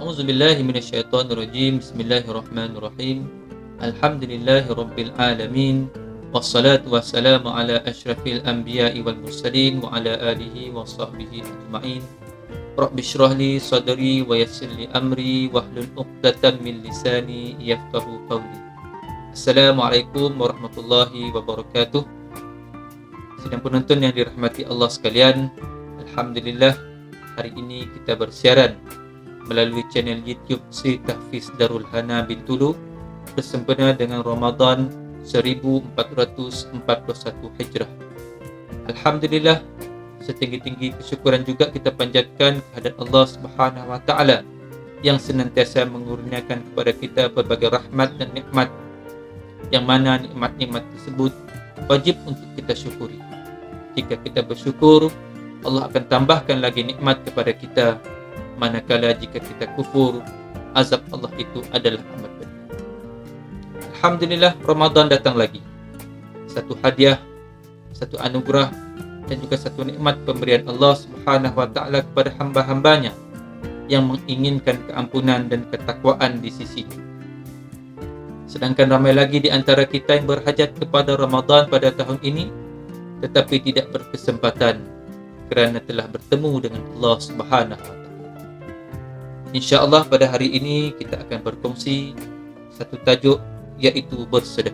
A'udzu billahi minasyaitonir rajim. Bismillahirrahmanirrahim. Alhamdulillahi rabbil alamin. Wassalatu wassalamu ala asyrafil anbiya'i wal mursalin wa ala alihi wa sahbihi ajma'in. Rabbi shrah li sadri wa yassir li amri wahlul 'uqdatam min lisani yafqahu qawli. Assalamualaikum warahmatullahi wabarakatuh. Sidang penonton yang dirahmati Allah sekalian, alhamdulillah hari ini kita bersiaran melalui channel YouTube Sri Tahfiz Darul Hana Bintulu bersempena dengan Ramadan 1441 Hijrah. Alhamdulillah, setinggi-tinggi kesyukuran juga kita panjatkan kehadirat Allah Subhanahu wa taala yang senantiasa mengurniakan kepada kita berbagai rahmat dan nikmat, yang mana nikmat-nikmat tersebut wajib untuk kita syukuri. Jika kita bersyukur, Allah akan tambahkan lagi nikmat kepada kita. Manakala jika kita kufur, azab Allah itu adalah amat pedih. Alhamdulillah, Ramadan datang lagi. Satu hadiah, satu anugerah, dan juga satu nikmat pemberian Allah Subhanahu wa taala kepada hamba-hambanya yang menginginkan keampunan dan ketakwaan di sisinya. Sedangkan ramai lagi di antara kita yang berhajat kepada Ramadan pada tahun ini, tetapi tidak berkesempatan kerana telah bertemu dengan Allah Subhanahu wa taala. InsyaAllah pada hari ini kita akan berkongsi satu tajuk, iaitu bersedekah.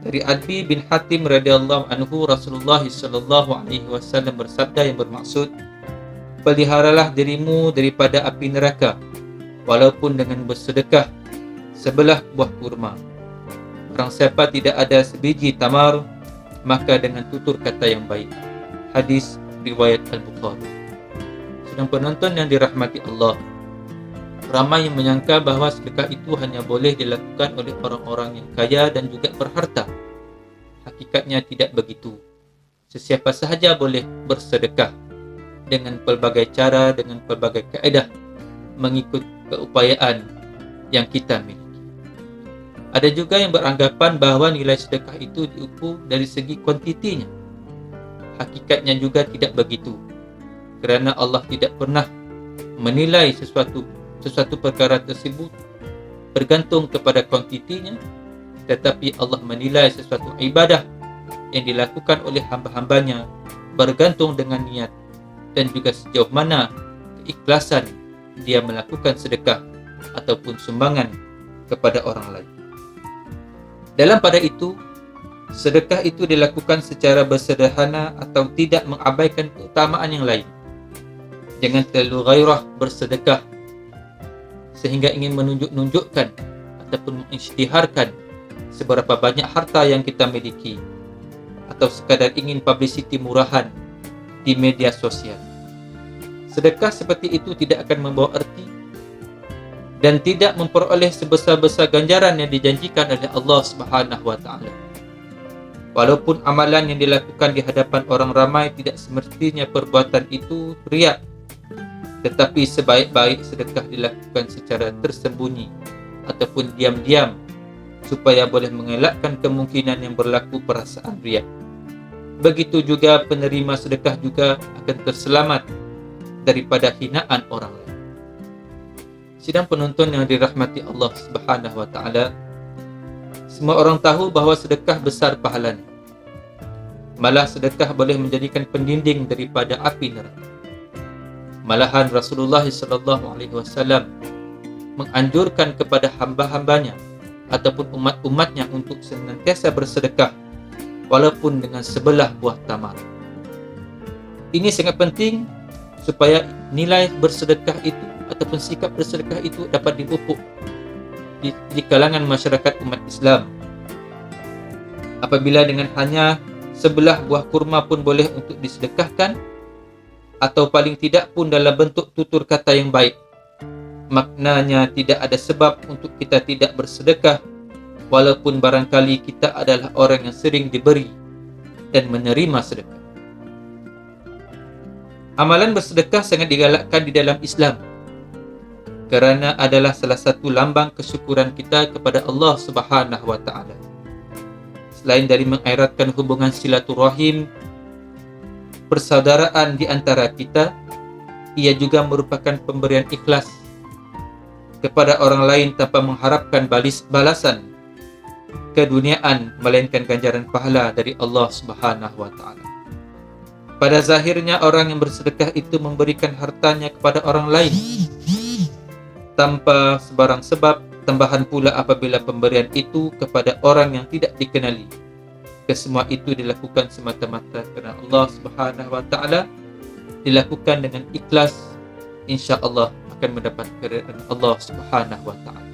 Dari Adbi bin Hatim radhiyallahu anhu, Rasulullah sallallahu alaihi wasallam bersabda yang bermaksud, peliharalah dirimu daripada api neraka walaupun dengan bersedekah sebelah buah kurma. Barang siapa tidak ada sebiji tamar, maka dengan tutur kata yang baik. Hadis riwayat Al-Bukhari. Sedang penonton yang dirahmati Allah, ramai yang menyangka bahawa sedekah itu hanya boleh dilakukan oleh orang-orang yang kaya dan juga berharta. Hakikatnya tidak begitu. Sesiapa sahaja boleh bersedekah dengan pelbagai cara, dengan pelbagai kaedah, mengikut keupayaan yang kita miliki. Ada juga yang beranggapan bahawa nilai sedekah itu diukur dari segi kuantitinya. Hakikatnya juga tidak begitu. Kerana Allah tidak pernah menilai sesuatu perkara tersebut bergantung kepada kuantitinya, tetapi Allah menilai sesuatu ibadah yang dilakukan oleh hamba-hambanya bergantung dengan niat dan juga sejauh mana keikhlasan dia melakukan sedekah ataupun sumbangan kepada orang lain. Dalam pada itu, sedekah itu dilakukan secara bersederhana atau tidak mengabaikan keutamaan yang lain. Jangan terlalu gairah bersedekah sehingga ingin menunjukkan ataupun mengisytiharkan seberapa banyak harta yang kita miliki, atau sekadar ingin publicity murahan di media sosial. Sedekah seperti itu tidak akan membawa erti dan tidak memperoleh sebesar-besar ganjaran yang dijanjikan oleh Allah Subhanahu wa taala. Walaupun amalan yang dilakukan di hadapan orang ramai tidak semestinya perbuatan itu riak, tetapi sebaik-baik sedekah dilakukan secara tersembunyi ataupun diam-diam supaya boleh mengelakkan kemungkinan yang berlaku perasaan riak. Begitu juga penerima sedekah juga akan terselamat daripada hinaan orang lain. Sidang penonton yang dirahmati Allah Subhanahu wa taala, semua orang tahu bahawa sedekah besar pahalanya. Malah sedekah boleh menjadikan pendinding daripada api neraka. Malahan Rasulullah SAW menganjurkan kepada hamba-hambanya ataupun umat-umatnya untuk senantiasa bersedekah walaupun dengan sebelah buah tamar. Ini sangat penting supaya nilai bersedekah itu ataupun sikap bersedekah itu dapat dipupuk di kalangan masyarakat umat Islam. Apabila dengan hanya sebelah buah kurma pun boleh untuk disedekahkan, atau paling tidak pun dalam bentuk tutur kata yang baik, maknanya tidak ada sebab untuk kita tidak bersedekah walaupun barangkali kita adalah orang yang sering diberi dan menerima sedekah. Amalan bersedekah sangat digalakkan di dalam Islam kerana adalah salah satu lambang kesyukuran kita kepada Allah Subhanahu wa taala. Selain dari mengeratkan hubungan silaturahim, persaudaraan di antara kita, ia juga merupakan pemberian ikhlas kepada orang lain tanpa mengharapkan balasan keduniaan, melainkan ganjaran pahala dari Allah Subhanahu wa taala. Pada zahirnya orang yang bersedekah itu memberikan hartanya kepada orang lain tanpa sebarang sebab, tambahan pula apabila pemberian itu kepada orang yang tidak dikenali. Kesemua itu dilakukan semata-mata kerana Allah Subhanahu wa taala, dilakukan dengan ikhlas, insya-Allah akan mendapat keridhaan Allah Subhanahu wa taala.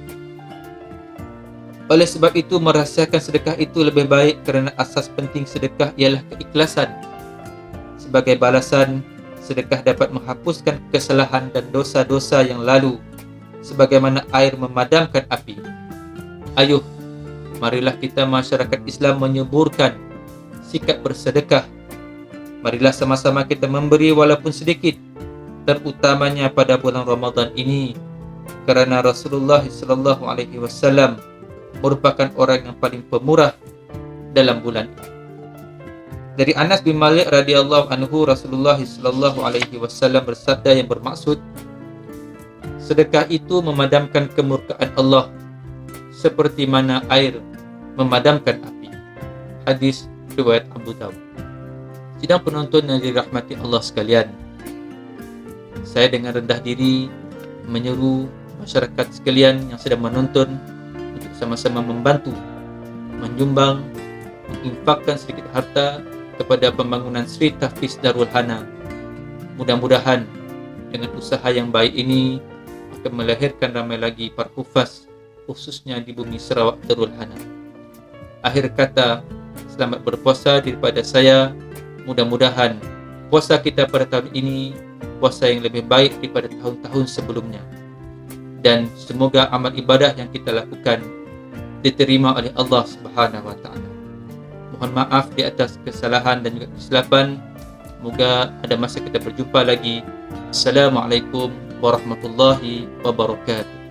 Oleh sebab itu, merahsiakan sedekah itu lebih baik kerana asas penting sedekah ialah keikhlasan. Sebagai balasan, sedekah dapat menghapuskan kesalahan dan dosa-dosa yang lalu, sebagaimana air memadamkan api. Ayuh, marilah kita masyarakat Islam menyuburkan sikap bersedekah. Marilah sama-sama kita memberi walaupun sedikit, terutamanya pada bulan Ramadan ini, kerana Rasulullah SAW merupakan orang yang paling pemurah dalam bulan ini. Dari Anas bin Malik radhiyallahu anhu, Rasulullah SAW bersabda yang bermaksud, sedekah itu memadamkan kemurkaan Allah seperti mana air memadamkan api. Hadis riwayat Abu Dawud. Sidang penonton yang dirahmati Allah sekalian, saya dengan rendah diri menyeru masyarakat sekalian yang sedang menonton untuk sama-sama membantu, menyumbang, menginfakkan sedikit harta kepada pembangunan Sri Tahfiz Darul Hana. Mudah-mudahan dengan usaha yang baik ini akan melahirkan ramai lagi para hufaz, khususnya di bumi Sarawak Darul Hana. Akhir kata, selamat berpuasa daripada saya. Mudah-mudahan puasa kita pada tahun ini puasa yang lebih baik daripada tahun-tahun sebelumnya, dan semoga amal ibadah yang kita lakukan diterima oleh Allah Subhanahu wa taala. Mohon maaf di atas kesalahan dan juga kesilapan. Semoga ada masa kita berjumpa lagi. Assalamualaikum warahmatullahi wabarakatuh.